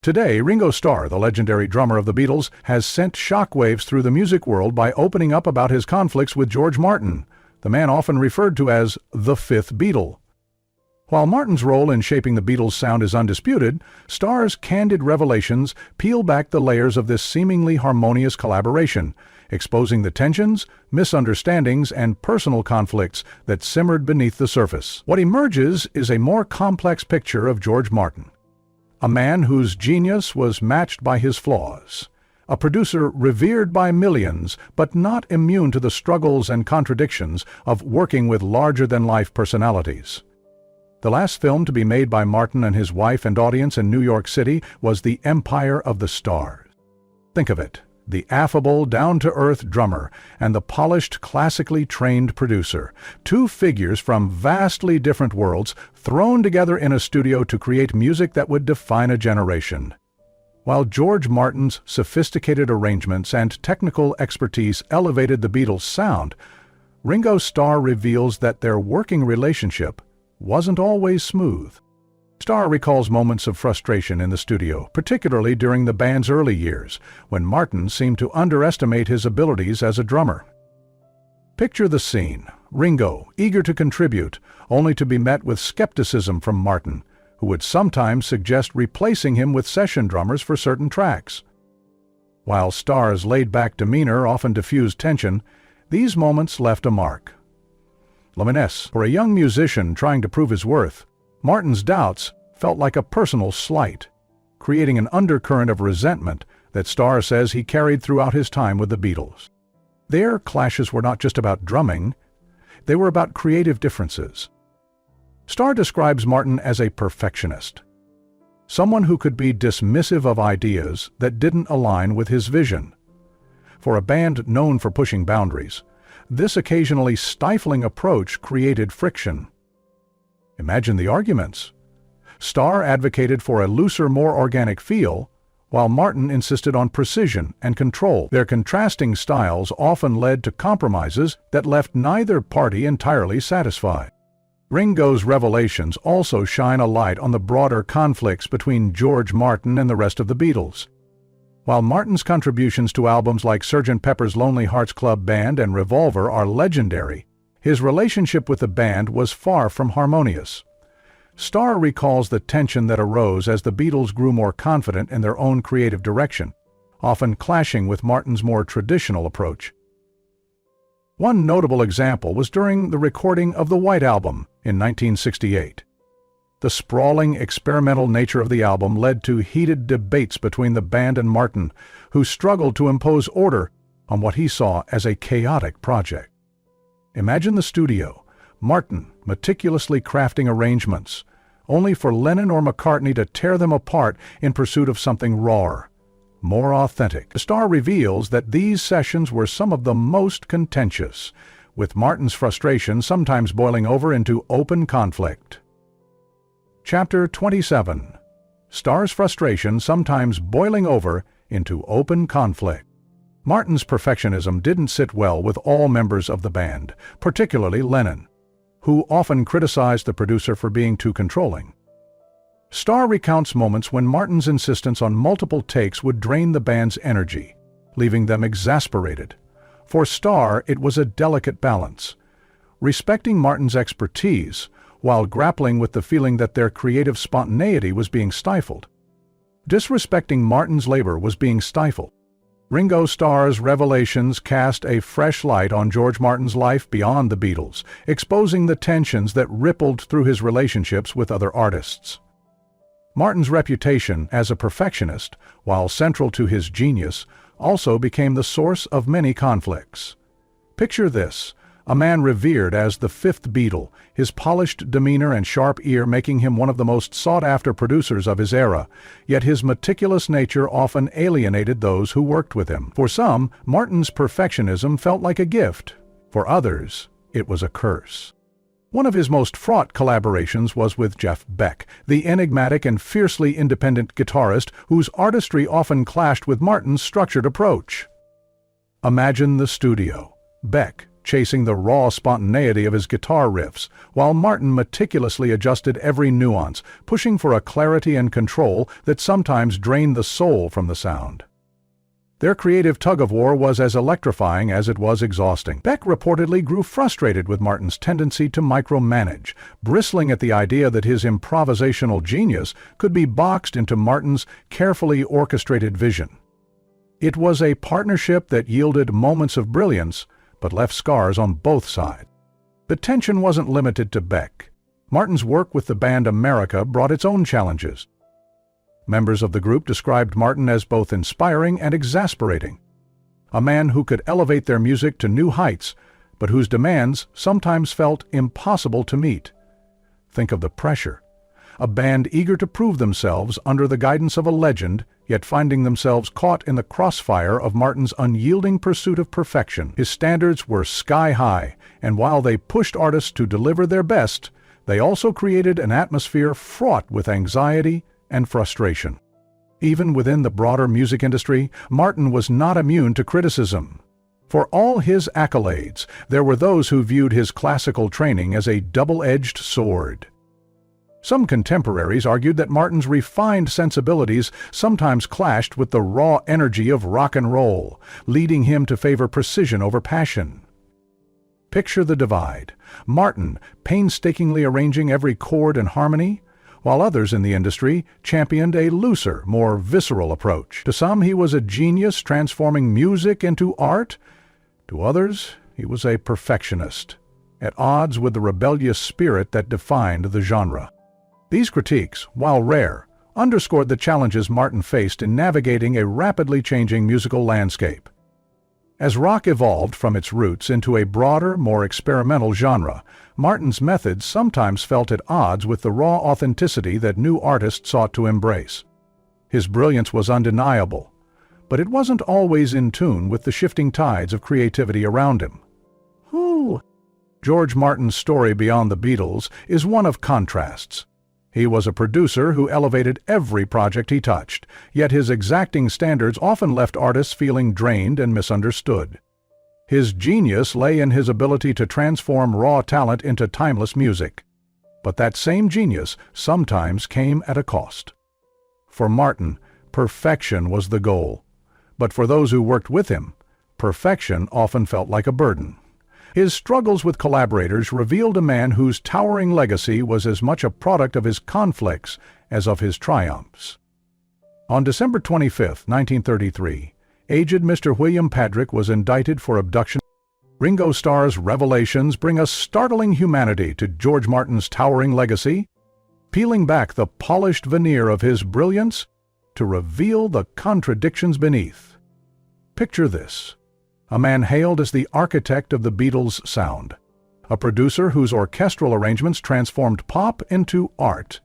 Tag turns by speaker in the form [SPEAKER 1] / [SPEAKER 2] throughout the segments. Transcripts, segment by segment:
[SPEAKER 1] Today, Ringo Starr, the legendary drummer of the Beatles, has sent shockwaves through the music world by opening up about his conflicts with George Martin, the man often referred to as the Fifth Beatle. While Martin's role in shaping the Beatles' sound is undisputed, Starr's candid revelations peel back the layers of this seemingly harmonious collaboration, exposing the tensions, misunderstandings, and personal conflicts that simmered beneath the surface. What emerges is a more complex picture of George Martin, a man whose genius was matched by his flaws, a producer revered by millions but not immune to the struggles and contradictions of working with larger-than-life personalities. The last film to be made by Martin and his wife and audience in New York City was The Empire of the Stars. Think of it, the affable, down-to-earth drummer and the polished, classically trained producer, two figures from vastly different worlds thrown together in a studio to create music that would define a generation. While George Martin's sophisticated arrangements and technical expertise elevated the Beatles' sound, Ringo Starr reveals that their working relationship wasn't always smooth. Starr recalls moments of frustration in the studio, particularly during the band's early years, when Martin seemed to underestimate his abilities as a drummer. Picture the scene: Ringo, eager to contribute, only to be met with skepticism from Martin, who would sometimes suggest replacing him with session drummers for certain tracks. While Starr's laid-back demeanor often diffused tension, these moments left a mark. Luminous. For a young musician trying to prove his worth, Martin's doubts felt like a personal slight, creating an undercurrent of resentment that Starr says he carried throughout his time with the Beatles. Their clashes were not just about drumming, they were about creative differences. Starr describes Martin as a perfectionist, someone who could be dismissive of ideas that didn't align with his vision. For a band known for pushing boundaries, this occasionally stifling approach created friction. Imagine the arguments. Starr advocated for a looser, more organic feel, while Martin insisted on precision and control. Their contrasting styles often led to compromises that left neither party entirely satisfied. Ringo's revelations also shine a light on the broader conflicts between George Martin and the rest of the Beatles. While Martin's contributions to albums like Sgt. Pepper's Lonely Hearts Club Band and Revolver are legendary, his relationship with the band was far from harmonious. Starr recalls the tension that arose as the Beatles grew more confident in their own creative direction, often clashing with Martin's more traditional approach. One notable example was during the recording of the White Album in 1968. The sprawling, experimental nature of the album led to heated debates between the band and Martin, who struggled to impose order on what he saw as a chaotic project. Imagine the studio, Martin meticulously crafting arrangements, only for Lennon or McCartney to tear them apart in pursuit of something rawer, more authentic. Starr reveals that these sessions were some of the most contentious, with Martin's frustration sometimes boiling over into open conflict. Chapter 27. Starr's frustration sometimes boiling over into open conflict. Martin's perfectionism didn't sit well with all members of the band, particularly Lennon, who often criticized the producer for being too controlling. Starr recounts moments when Martin's insistence on multiple takes would drain the band's energy, leaving them exasperated. For Starr, it was a delicate balance, respecting Martin's expertise while grappling with the feeling that their creative spontaneity was being stifled. Disrespecting Martin's labor was being stifled. Ringo Starr's revelations cast a fresh light on George Martin's life beyond the Beatles, exposing the tensions that rippled through his relationships with other artists. Martin's reputation as a perfectionist, while central to his genius, also became the source of many conflicts. Picture this: a man revered as the Fifth Beatle, his polished demeanor and sharp ear making him one of the most sought-after producers of his era, yet his meticulous nature often alienated those who worked with him. For some, Martin's perfectionism felt like a gift. For others, it was a curse. One of his most fraught collaborations was with Jeff Beck, the enigmatic and fiercely independent guitarist whose artistry often clashed with Martin's structured approach. Imagine the studio. Beck, chasing the raw spontaneity of his guitar riffs, while Martin meticulously adjusted every nuance, pushing for a clarity and control that sometimes drained the soul from the sound. Their creative tug-of-war was as electrifying as it was exhausting. Beck reportedly grew frustrated with Martin's tendency to micromanage, bristling at the idea that his improvisational genius could be boxed into Martin's carefully orchestrated vision. It was a partnership that yielded moments of brilliance, but left scars on both sides. The tension wasn't limited to Beck. Martin's work with the band America brought its own challenges. Members of the group described Martin as both inspiring and exasperating. A man who could elevate their music to new heights, but whose demands sometimes felt impossible to meet. Think of the pressure. A band eager to prove themselves under the guidance of a legend, yet finding themselves caught in the crossfire of Martin's unyielding pursuit of perfection. His standards were sky high, and while they pushed artists to deliver their best, they also created an atmosphere fraught with anxiety and frustration. Even within the broader music industry, Martin was not immune to criticism. For all his accolades, there were those who viewed his classical training as a double-edged sword. Some contemporaries argued that Martin's refined sensibilities sometimes clashed with the raw energy of rock and roll, leading him to favor precision over passion. Picture the divide: Martin painstakingly arranging every chord and harmony, while others in the industry championed a looser, more visceral approach. To some, he was a genius transforming music into art. To others, he was a perfectionist, at odds with the rebellious spirit that defined the genre. These critiques, while rare, underscored the challenges Martin faced in navigating a rapidly changing musical landscape. As rock evolved from its roots into a broader, more experimental genre, Martin's methods sometimes felt at odds with the raw authenticity that new artists sought to embrace. His brilliance was undeniable, but it wasn't always in tune with the shifting tides of creativity around him. George Martin's story beyond the Beatles is one of contrasts. He was a producer who elevated every project he touched, yet his exacting standards often left artists feeling drained and misunderstood. His genius lay in his ability to transform raw talent into timeless music. But that same genius sometimes came at a cost. For Martin, perfection was the goal. But for those who worked with him, perfection often felt like a burden. His struggles with collaborators revealed a man whose towering legacy was as much a product of his conflicts as of his triumphs. On December 25, 1933, aged Mr. William Patrick was indicted for abduction. Ringo Starr's revelations bring a startling humanity to George Martin's towering legacy, peeling back the polished veneer of his brilliance to reveal the contradictions beneath. Picture this: a man hailed as the architect of the Beatles' sound, a producer whose orchestral arrangements transformed pop into art,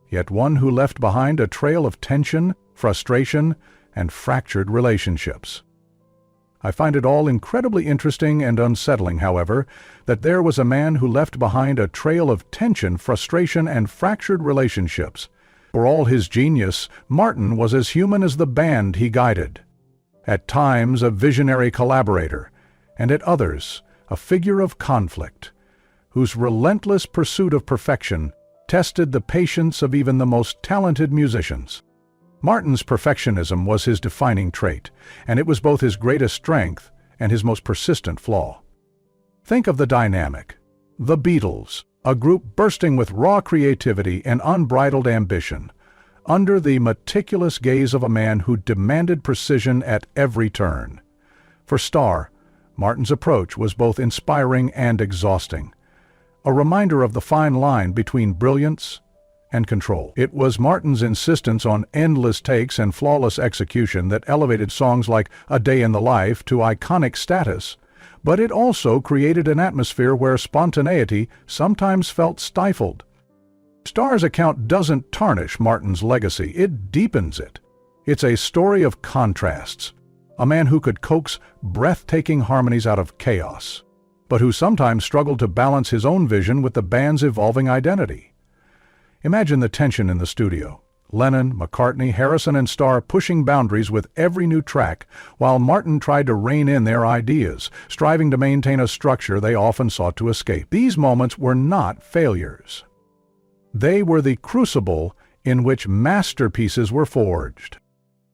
[SPEAKER 1] yet one who left behind a trail of tension, frustration, and fractured relationships. I find it all incredibly interesting and unsettling, however, that there was a man who left behind a trail of tension, frustration, and fractured relationships. For all his genius, Martin was as human as the band he guided. At times a visionary collaborator, and at others a figure of conflict, whose relentless pursuit of perfection tested the patience of even the most talented musicians. Martin's perfectionism was his defining trait, and it was both his greatest strength and his most persistent flaw. Think of the dynamic. The Beatles, a group bursting with raw creativity and unbridled ambition, under the meticulous gaze of a man who demanded precision at every turn. For Starr, Martin's approach was both inspiring and exhausting, a reminder of the fine line between brilliance and control. It was Martin's insistence on endless takes and flawless execution that elevated songs like A Day in the Life to iconic status, but it also created an atmosphere where spontaneity sometimes felt stifled. Starr's account doesn't tarnish Martin's legacy, it deepens it. It's a story of contrasts, a man who could coax breathtaking harmonies out of chaos, but who sometimes struggled to balance his own vision with the band's evolving identity. Imagine the tension in the studio. Lennon, McCartney, Harrison, and Starr pushing boundaries with every new track, while Martin tried to rein in their ideas, striving to maintain a structure they often sought to escape. These moments were not failures. They were the crucible in which masterpieces were forged.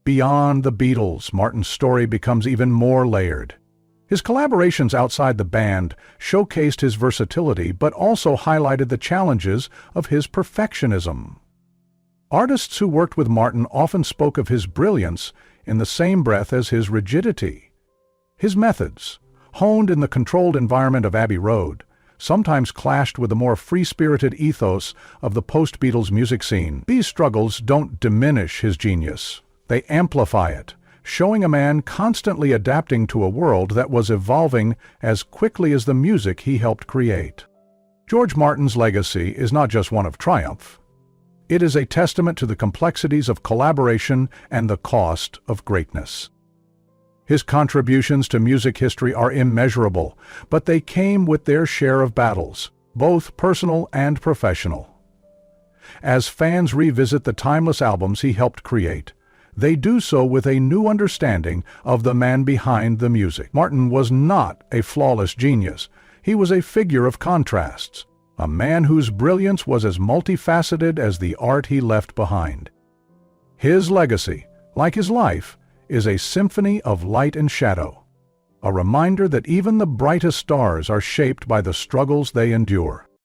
[SPEAKER 1] Beyond the Beatles, Martin's story becomes even more layered. His collaborations outside the band showcased his versatility but also highlighted the challenges of his perfectionism. Artists who worked with Martin often spoke of his brilliance in the same breath as his rigidity. His methods, honed in the controlled environment of Abbey Road, sometimes clashed with the more free-spirited ethos of the post-Beatles music scene. These struggles don't diminish his genius. They amplify it, showing a man constantly adapting to a world that was evolving as quickly as the music he helped create. George Martin's legacy is not just one of triumph. It is a testament to the complexities of collaboration and the cost of greatness. His contributions to music history are immeasurable, but they came with their share of battles, both personal and professional. As fans revisit the timeless albums he helped create, they do so with a new understanding of the man behind the music. Martin was not a flawless genius. He was a figure of contrasts, a man whose brilliance was as multifaceted as the art he left behind. His legacy, like his life, is a symphony of light and shadow, a reminder that even the brightest stars are shaped by the struggles they endure.